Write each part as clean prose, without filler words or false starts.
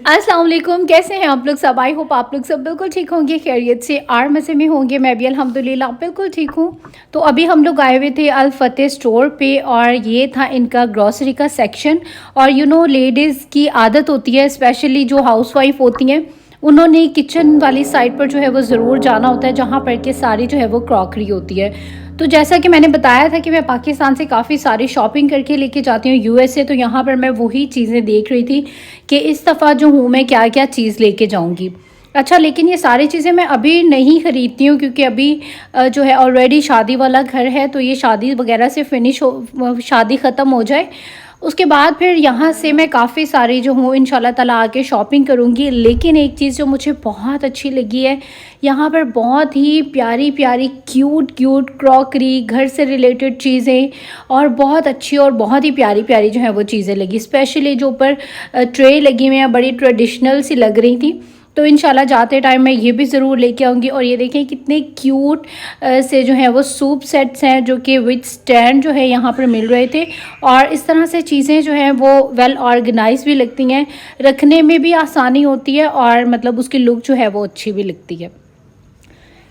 अस्सलाम वालेकुम, कैसे हैं आप लोग सब? आई होप आप लोग सब बिल्कुल ठीक होंगे, खैरियत से और मज़े में होंगे। मैं भी अल्हम्दुलिल्लाह बिल्कुल ठीक हूँ। तो अभी हम लोग आए हुए थे अल फतेह स्टोर पे और ये था इनका ग्रॉसरी का सेक्शन। और लेडीज़ की आदत होती है, स्पेशली जो हाउसवाइफ होती हैं, उन्होंने किचन वाली साइड पर जो है वो ज़रूर जाना होता है, जहाँ पर के सारी जो है वो क्रॉकरी होती है। तो जैसा कि मैंने बताया था कि मैं पाकिस्तान से काफ़ी सारी शॉपिंग करके लेके जाती हूँ यूएसए, तो यहाँ पर मैं वही चीज़ें देख रही थी कि इस दफ़ा जो हूँ मैं क्या क्या चीज़ लेके जाऊँगी। अच्छा, लेकिन ये सारी चीज़ें मैं अभी नहीं ख़रीदती हूँ, क्योंकि अभी जो है ऑलरेडी शादी वाला घर है, तो ये शादी वगैरह से फिनिश हो, शादी ख़त्म हो जाए उसके बाद फिर यहाँ से मैं काफ़ी सारी जो हूँ इंशाल्लाह ताला आके शॉपिंग करूँगी। लेकिन एक चीज़ जो मुझे बहुत अच्छी लगी है, यहाँ पर बहुत ही प्यारी प्यारी क्यूट क्यूट क्रॉकरी, घर से रिलेटेड चीज़ें और बहुत अच्छी और बहुत ही प्यारी प्यारी जो है वो चीज़ें लगी। स्पेशली जो ऊपर ट्रे लगी हुई हैं, बड़ी ट्रेडिशनल सी लग रही थी। तो इंशाल्लाह जाते टाइम मैं ये भी ज़रूर लेके आऊँगी। और ये देखें कितने क्यूट से जो है वो सूप सेट्स हैं, जो कि विद स्टैंड जो है यहाँ पर मिल रहे थे। और इस तरह से चीज़ें जो हैं वो वेल ऑर्गेनाइज भी लगती हैं, रखने में भी आसानी होती है और मतलब उसकी लुक जो है वो अच्छी भी लगती है।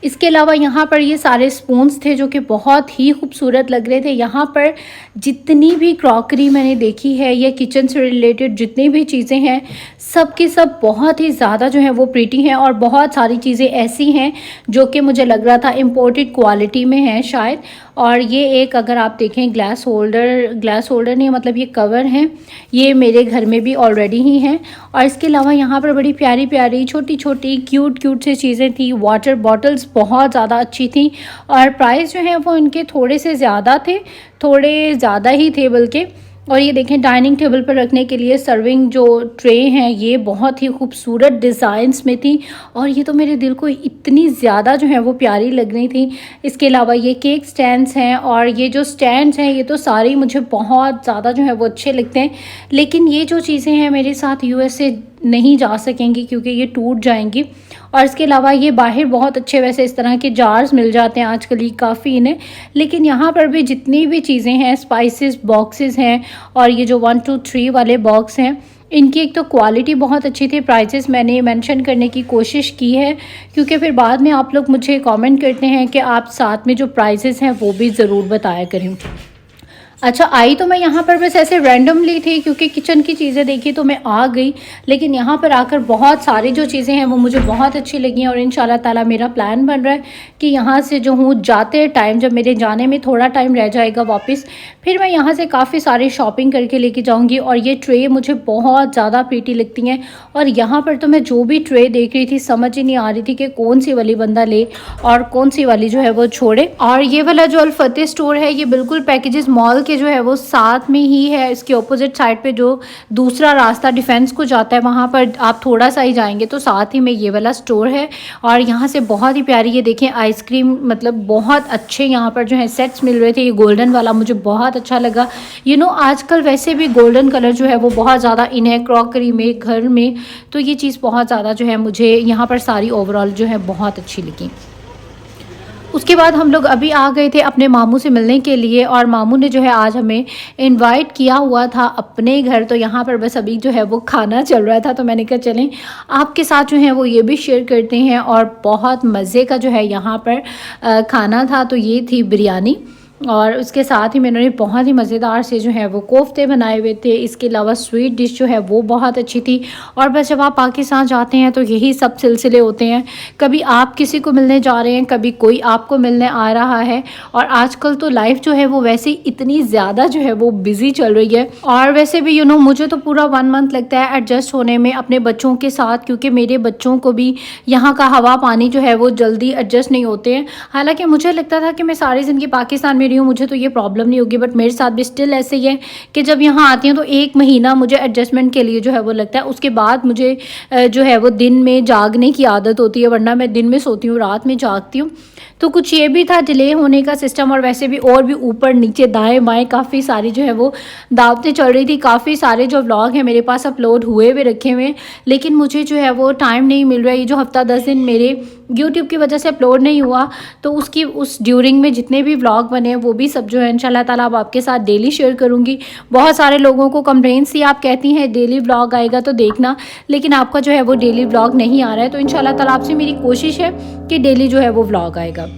इसके अलावा यहाँ पर ये सारे स्पून्स थे जो कि बहुत ही खूबसूरत लग रहे थे। यहाँ पर जितनी भी क्रॉकरी मैंने देखी है या किचन से रिलेटेड जितनी भी चीज़ें हैं, सब की सब बहुत ही ज़्यादा जो है वो प्रीटी हैं। और बहुत सारी चीज़ें ऐसी हैं जो कि मुझे लग रहा था इम्पोर्टेड क्वालिटी में हैं शायद। और ये एक अगर आप देखें ग्लास होल्डर नहीं, मतलब ये कवर हैं, ये मेरे घर में भी ऑलरेडी ही हैं। और इसके अलावा यहाँ पर बड़ी प्यारी प्यारी छोटी छोटी क्यूट क्यूट सी चीज़ें थी। वाटर बॉटल्स बहुत ज़्यादा अच्छी थी और प्राइस जो है वो इनके थोड़े से ज़्यादा थे, थोड़े ज़्यादा ही थे बल्कि। और ये देखें डाइनिंग टेबल पर रखने के लिए सर्विंग जो ट्रे हैं, ये बहुत ही खूबसूरत डिज़ाइंस में थी और ये तो मेरे दिल को इतनी ज़्यादा जो है वो प्यारी लग रही थी। इसके अलावा ये केक स्टैंड्स हैं और ये जो स्टैंड्स हैं ये तो सारे मुझे बहुत ज़्यादा जो है वो अच्छे लगते हैं। लेकिन ये जो चीज़ें हैं मेरे साथ यूएसए नहीं जा सकेंगी क्योंकि ये टूट जाएंगी। और इसके अलावा ये बाहर बहुत अच्छे वैसे इस तरह के जार्स मिल जाते हैं आजकल, ये काफ़ी इन्हें। लेकिन यहाँ पर भी जितनी भी चीज़ें हैं, स्पाइसेस बॉक्सेस हैं और ये जो 1 2 3 वाले बॉक्स हैं, इनकी एक तो क्वालिटी बहुत अच्छी थी। प्राइसेस मैंने मेंशन करने की कोशिश की है क्योंकि फिर बाद में आप लोग मुझे कमेंट करते हैं कि आप साथ में जो प्राइसेस हैं वो भी ज़रूर बताया करें। अच्छा, आई तो मैं यहाँ पर बस ऐसे रैंडमली थी क्योंकि किचन की चीज़ें देखी तो मैं आ गई। लेकिन यहाँ पर आकर बहुत सारी जो चीज़ें हैं वो मुझे बहुत अच्छी लगी और इंशाल्लाह ताला मेरा प्लान बन रहा है कि यहाँ से जो हूँ जाते टाइम, जब मेरे जाने में थोड़ा टाइम रह जाएगा वापस, फिर मैं यहाँ से काफ़ी सारी शॉपिंग करके लेके जाऊँगी। और ये ट्रे मुझे बहुत ज़्यादा प्रीटी लगती हैं। और यहाँ पर तो मैं जो भी ट्रे देख रही थी समझ ही नहीं आ रही थी कि कौन सी वाली बंदा ले और कौन सी वाली जो है वो छोड़े। और ये वाला जो अल फतेह स्टोर है, ये बिल्कुल पैकेजेस मॉल के जो है वो साथ में ही है। इसके ऑपोजिट साइड पे जो दूसरा रास्ता डिफेंस को जाता है, वहाँ पर आप थोड़ा सा ही जाएंगे तो साथ ही में ये वाला स्टोर है। और यहाँ से बहुत ही प्यारी ये देखें आइसक्रीम, मतलब बहुत अच्छे यहाँ पर जो है सेट्स मिल रहे थे। ये गोल्डन वाला मुझे बहुत अच्छा लगा। आजकल वैसे भी गोल्डन कलर जो है वो बहुत ज़्यादा इन है क्रॉकरी में, घर में, तो ये चीज़ बहुत ज़्यादा जो है मुझे यहाँ पर सारी ओवरऑल जो है बहुत अच्छी लगी। उसके बाद हम लोग अभी आ गए थे अपने मामू से मिलने के लिए और मामू ने जो है आज हमें इनवाइट किया हुआ था अपने घर। तो यहाँ पर बस अभी जो है वो खाना चल रहा था, तो मैंने कहा चलें आपके साथ जो है वो ये भी शेयर करते हैं। और बहुत मज़े का जो है यहाँ पर खाना था, तो ये थी बिरयानी और उसके साथ ही मैंने बहुत ही मज़ेदार से जो है वो कोफ्ते बनाए हुए थे। इसके अलावा स्वीट डिश जो है वो बहुत अच्छी थी। और बस जब आप पाकिस्तान जाते हैं तो यही सब सिलसिले होते हैं, कभी आप किसी को मिलने जा रहे हैं, कभी कोई आपको मिलने आ रहा है। और आजकल तो लाइफ जो है वो वैसे ही इतनी ज़्यादा जो है वो बिज़ी चल रही है। और वैसे भी मुझे तो पूरा 1 मंथ लगता है एडजस्ट होने में अपने बच्चों के साथ, क्योंकि मेरे बच्चों को भी यहाँ का हवा पानी जो है वो जल्दी एडजस्ट नहीं होते हैं। हालाँकि मुझे लगता था कि मैं सारी ज़िंदगी पाकिस्तान में हूँ, मुझे तो ये प्रॉब्लम नहीं होगी, बट मेरे साथ भी स्टिल ऐसे ही है कि जब यहाँ आती हूँ तो 1 महीना मुझे एडजस्टमेंट के लिए जो है वो लगता है। उसके बाद मुझे जो है वो दिन में जागने की आदत होती है, वरना मैं दिन में सोती हूँ, रात में जागती हूँ। तो कुछ ये भी था डिले होने का सिस्टम, और वैसे भी और भी ऊपर नीचे दाएं बाएं काफ़ी सारी जो है वो दावतें चल रही थी। काफ़ी सारे जो व्लॉग हैं मेरे पास अपलोड हुए भी रखे हुए, लेकिन मुझे जो है वो टाइम नहीं मिल रहा है। ये जो हफ्ता 10 दिन मेरे यूट्यूब की वजह से अपलोड नहीं हुआ, तो उसकी उस ड्यूरिंग में जितने भी व्लॉग बने हैं वो भी सब जो है इंशाल्लाह ताला अब आपके साथ डेली शेयर करूँगी। बहुत सारे लोगों को कंप्लेंट्स थी, आप कहती हैं डेली व्लॉग आएगा तो देखना, लेकिन आपका जो है वो डेली व्लॉग नहीं आ रहा है। तो इंशाल्लाह ताला आपसे मेरी कोशिश है कि डेली जो है वो व्लॉग आएगा।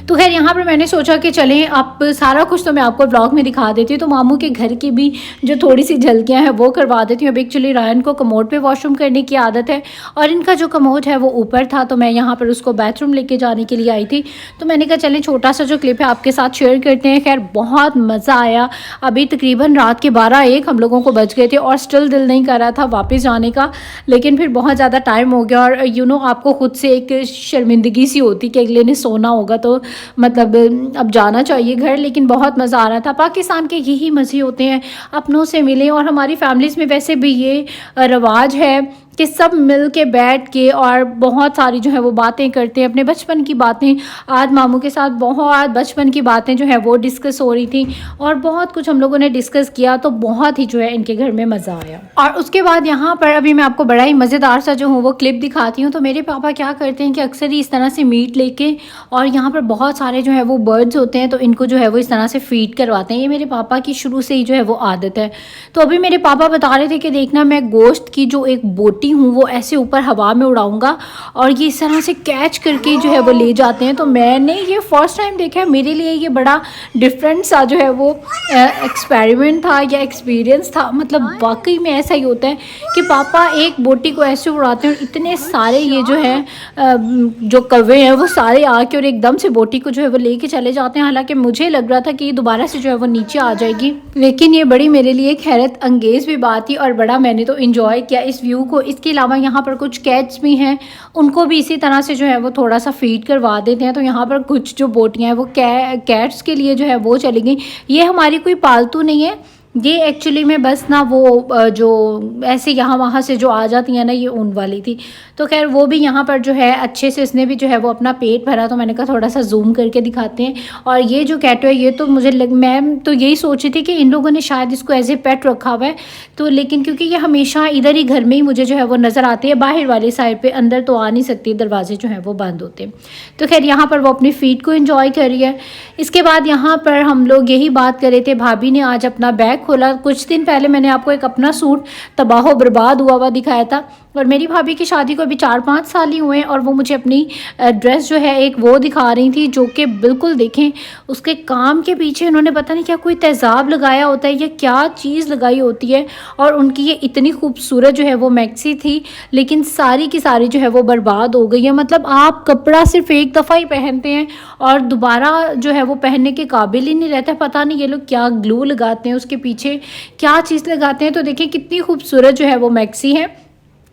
तो खैर यहाँ पर मैंने सोचा कि चलें आप सारा कुछ तो मैं आपको ब्लॉग में दिखा देती हूँ, तो मामू के घर की भी जो थोड़ी सी झलकियाँ हैं वो करवा देती हूँ। अब एक्चुअली रायन को कमोड पे वॉशरूम करने की आदत है, और इनका जो कमोड है वो ऊपर था, तो मैं यहाँ पर उसको बाथरूम लेके जाने के लिए आई थी। तो मैंने कहा चलें छोटा सा जो क्लिप है आपके साथ शेयर करते हैं। खैर बहुत मज़ा आया। अभी तकरीबन रात के 12-1 हम लोगों को बज गए थे, और स्टिल दिल नहीं कर रहा था वापस जाने का, लेकिन फिर बहुत ज़्यादा टाइम हो गया। और आपको खुद से एक शर्मिंदगी सी होती कि अगले ने सोना होगा, तो मतलब अब जाना चाहिए घर। लेकिन बहुत मज़ा आ रहा था। पाकिस्तान के यही मज़े होते हैं, अपनों से मिले। और हमारी फैमिलीज़ में वैसे भी ये रवाज है कि सब मिल के बैठ के और बहुत सारी जो है वो बातें करते हैं, अपने बचपन की बातें। आज मामू के साथ बहुत बचपन की बातें जो है वो डिस्कस हो रही थी, और बहुत कुछ हम लोगों ने डिस्कस किया, तो बहुत ही जो है इनके घर में मज़ा आया। और उसके बाद यहाँ पर अभी मैं आपको बड़ा ही मज़ेदार सा जो हूँ वो क्लिप दिखाती हूँ। तो मेरे पापा क्या करते हैं कि अक्सर ही इस तरह से मीट लेके, और यहाँ पर बहुत सारे जो है वो बर्ड्स होते हैं, तो इनको जो है वो इस तरह से फीड करवाते हैं। ये मेरे पापा की शुरू से ही जो है वो आदत है। तो अभी मेरे पापा बता रहे थे कि देखना मैं गोश्त की जो एक बोटी हूँ वो ऐसे ऊपर हवा में उड़ाऊंगा, और ये इस तरह से कैच करके जो है वो ले जाते हैं। तो मैंने ये फर्स्ट टाइम देखा है, मेरे लिए ये बड़ा डिफरेंट सा जो है वो एक्सपेरिमेंट था या एक्सपीरियंस था। मतलब वाकई में ऐसा ही होता है कि पापा एक बोटी को ऐसे उड़ाते हैं, और इतने सारे ये जो है जो कौवे हैं वो सारे आके और एकदम से बोटी को जो है वो लेके चले जाते हैं। हालांकि मुझे लग रहा था कि ये दोबारा से जो है वो नीचे आ जाएगी, लेकिन ये बड़ी मेरे लिए एक हैरत अंगेज़ भी बात थी, और बड़ा मैंने तो इंजॉय किया इस व्यू को। इसके अलावा यहाँ पर कुछ कैट्स भी हैं, उनको भी इसी तरह से जो है वो थोड़ा सा फीड करवा देते हैं। तो यहाँ पर कुछ जो बोटियाँ हैं वो कैट्स के लिए जो है वो चली गई। ये हमारी कोई पालतू नहीं है, ये एक्चुअली में बस ना वो जो ऐसे यहाँ वहाँ से जो आ जाती हैं ना, ये ऊन वाली थी। तो खैर वो भी यहाँ पर जो है अच्छे से इसने भी जो है वो अपना पेट भरा। तो मैंने कहा थोड़ा सा जूम करके दिखाते हैं। और ये जो कैट है ये तो मैं तो यही सोची थी कि इन लोगों ने शायद इसको एज ए पेट रखा हुआ है, तो लेकिन क्योंकि ये हमेशा इधर ही घर में ही मुझे जो है वो नज़र आती है, बाहर वाली साइड पर अंदर तो आ नहीं सकती, दरवाजे जो है वो बंद होते हैं। तो खैर यहाँ पर वो अपनी फीड को इंजॉय कर रही है। इसके बाद यहाँ पर हम लोग यही बात कर रहे थे, भाभी ने आज अपना बैग खोला। कुछ दिन पहले मैंने आपको एक अपना सूट तबाह बर्बाद हुआ दिखाया था, और मेरी भाभी की शादी को अभी 4-5 साल ही हुए हैं, और वो मुझे अपनी ड्रेस जो है एक वो दिखा रही थी, जो कि बिल्कुल देखें उसके काम के पीछे उन्होंने पता नहीं क्या कोई तेज़ाब लगाया होता है या क्या चीज़ लगाई होती है। और उनकी ये इतनी खूबसूरत जो है वो मैक्सी थी, लेकिन सारी की सारी जो है वो बर्बाद हो गई है। मतलब आप कपड़ा सिर्फ एक दफ़ा ही पहनते हैं और दोबारा जो है वो पहनने के काबिल ही नहीं रहता। पता नहीं ये लोग क्या ग्लू लगाते हैं, उसके पीछे क्या चीज़ लगाते हैं। तो देखिए कितनी खूबसूरत जो है वो मैक्सी है,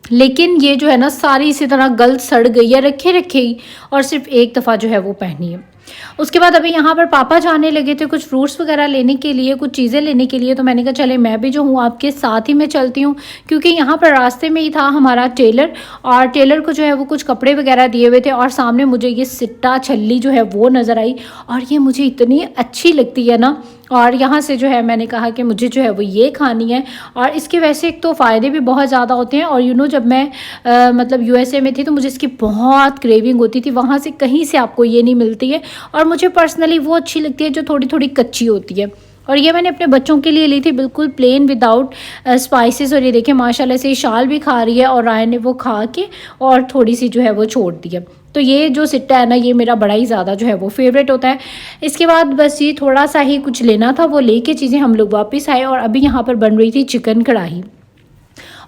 लेकिन ये जो है ना सारी इसी तरह गल सड़ गई है रखे ही, और सिर्फ एक दफ़ा जो है वो पहनी है। उसके बाद अभी यहाँ पर पापा जाने लगे थे कुछ फ्रूट्स वगैरह लेने के लिए, कुछ चीज़ें लेने के लिए। तो मैंने कहा चले मैं भी जो हूँ आपके साथ ही मैं चलती हूँ, क्योंकि यहाँ पर रास्ते में ही था हमारा टेलर, और टेलर को जो है वो कुछ कपड़े वगैरह दिए हुए थे। और सामने मुझे ये सिट्टा छल्ली जो है वो नज़र आई, और ये मुझे इतनी अच्छी लगती है ना। और यहाँ से जो है मैंने कहा कि मुझे जो है वो ये खानी है। और इसके वैसे एक तो फ़ायदे भी बहुत ज़्यादा होते हैं, और जब मैं मतलब यूएसए में थी तो मुझे इसकी बहुत क्रेविंग होती थी, वहाँ से कहीं से आपको ये नहीं मिलती है। और मुझे पर्सनली वो अच्छी लगती है जो थोड़ी थोड़ी कच्ची होती है। और ये मैंने अपने बच्चों के लिए ली थी बिल्कुल प्लेन विदाउट स्पाइसेस। और ये देखिए माशाल्लाह से शाल भी खा रही है, और रायन ने वो खा के और थोड़ी सी जो है वो छोड़ दी है। तो ये जो सिट्टा है ना ये मेरा बड़ा ही ज़्यादा जो है वो फेवरेट होता है। इसके बाद बस ये थोड़ा सा ही कुछ लेना था, वो लेके चीज़ें हम लोग वापस आए। और अभी यहाँ पर बन रही थी चिकन कढ़ाई,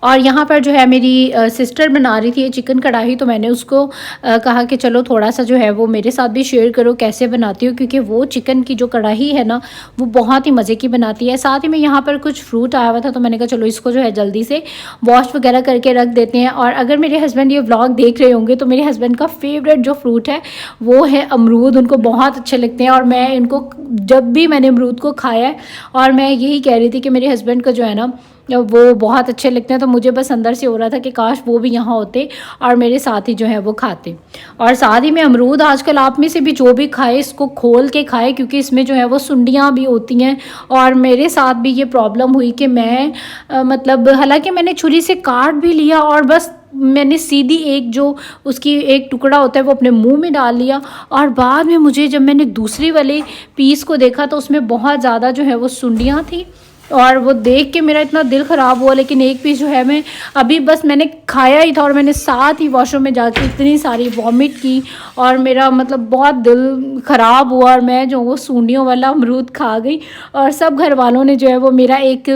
और यहाँ पर जो है मेरी सिस्टर बना रही थी ये चिकन कढ़ाई। तो मैंने उसको कहा कि चलो थोड़ा सा जो है वो मेरे साथ भी शेयर करो कैसे बनाती हो, क्योंकि वो चिकन की जो कढ़ाई है ना वो बहुत ही मज़े की बनाती है। साथ ही में यहाँ पर कुछ फ्रूट आया हुआ था, तो मैंने कहा चलो इसको जो है जल्दी से वॉश वगैरह करके रख देते हैं। और अगर मेरे हस्बैंड ये व्लॉग देख रहे होंगे तो मेरे हस्बैंड का फेवरेट जो फ्रूट है वो है अमरूद, उनको बहुत अच्छे लगते हैं। और मैं इनको जब भी मैंने अमरूद को खाया है, और मैं यही कह रही थी कि मेरे हस्बैंड का जो है ना वो बहुत अच्छे लगते हैं। तो मुझे बस अंदर से हो रहा था कि काश वो भी यहाँ होते और मेरे साथ ही जो है वो खाते। और साथ ही में अमरूद आजकल आप में से भी जो भी खाए इसको खोल के खाए, क्योंकि इसमें जो है वो सुंडियाँ भी होती हैं। और मेरे साथ भी ये प्रॉब्लम हुई कि मैं मतलब हालांकि मैंने छुरी से काट भी लिया और बस मैंने सीधी एक जो उसकी एक टुकड़ा होता है वो अपने मुंह में डाल लिया। और बाद में मुझे जब मैंने दूसरी वाले पीस को देखा तो उसमें बहुत ज़्यादा जो है वो सुंडियाँ थी और वो देख के मेरा इतना दिल ख़राब हुआ। लेकिन एक पीस जो है मैं अभी बस मैंने खाया ही था और मैंने साथ ही वॉशरूम में जाके इतनी सारी वॉमिट की और मेरा मतलब बहुत दिल ख़राब हुआ और मैं जो वो सूंडियों वाला अमरूद खा गई। और सब घर वालों ने जो है वो मेरा एक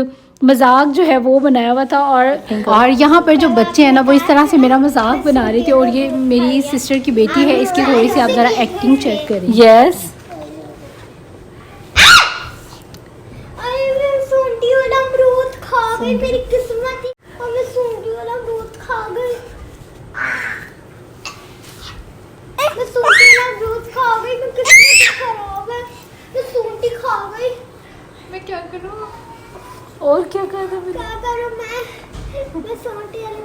मजाक जो है वो बनाया हुआ था। और यहाँ पर जो बच्चे हैं ना वो इस तरह से मेरा मजाक बना रहे थे। और ये मेरी सिस्टर की बेटी है, इसकी थोड़ी सी आप ज़रा एक्टिंग चेक करें। यस मेरी किस्मत थी और मैं सूंडी वाला अमरूद खा गई। मैं सूंडी वाला अमरूद खा गई, मैं किस्मत खराब है, मैं सूंडी खा गई। मैं क्या करूं? और क्या करूं मैं सूंडी वाला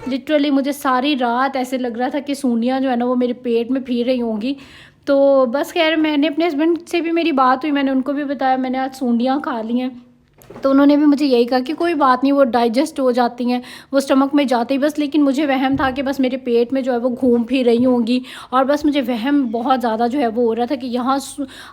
लिटरली मुझे सारी रात ऐसे लग रहा था कि सूंडियाँ जो है ना वो मेरे पेट में फिर रही होंगी। तो बस खैर मैंने अपने हस्बैंड से भी मेरी बात हुई, मैंने उनको भी बताया मैंने आज सूंडियाँ खा ली हैं। तो उन्होंने भी मुझे यही कहा कि कोई बात नहीं, वो डाइजेस्ट हो जाती हैं, वो स्टमक में जाती ही बस। लेकिन मुझे वहम था कि बस मेरे पेट में जो है वो घूम फिर रही होंगी। और बस मुझे वहम बहुत ज़्यादा जो है वो हो रहा था कि यहाँ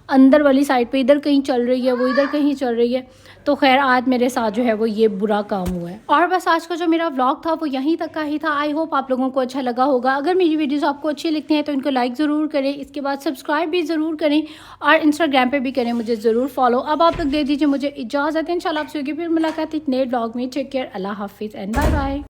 अंदर वाली साइड पे इधर कहीं चल रही है, वो इधर कहीं चल रही है। तो खैर आज मेरे साथ जो है वो ये बुरा काम हुआ है। और बस आज का जो मेरा व्लॉग था वो यहीं तक का ही था। आई होप आप लोगों को अच्छा लगा होगा। अगर मेरी वीडियोस आपको अच्छी लगती हैं तो इनको लाइक ज़रूर करें, इसके बाद सब्सक्राइब भी ज़रूर करें और इंस्टाग्राम पे भी करें, मुझे ज़रूर फॉलो। अब आप लोग दे दीजिए मुझे इजाज़त। इंशाल्लाह आपसे होगी फिर मुलाकात एक नए व्लॉग में। टेक केयर, अल्लाह हाफिज़ एंड बाय बाय।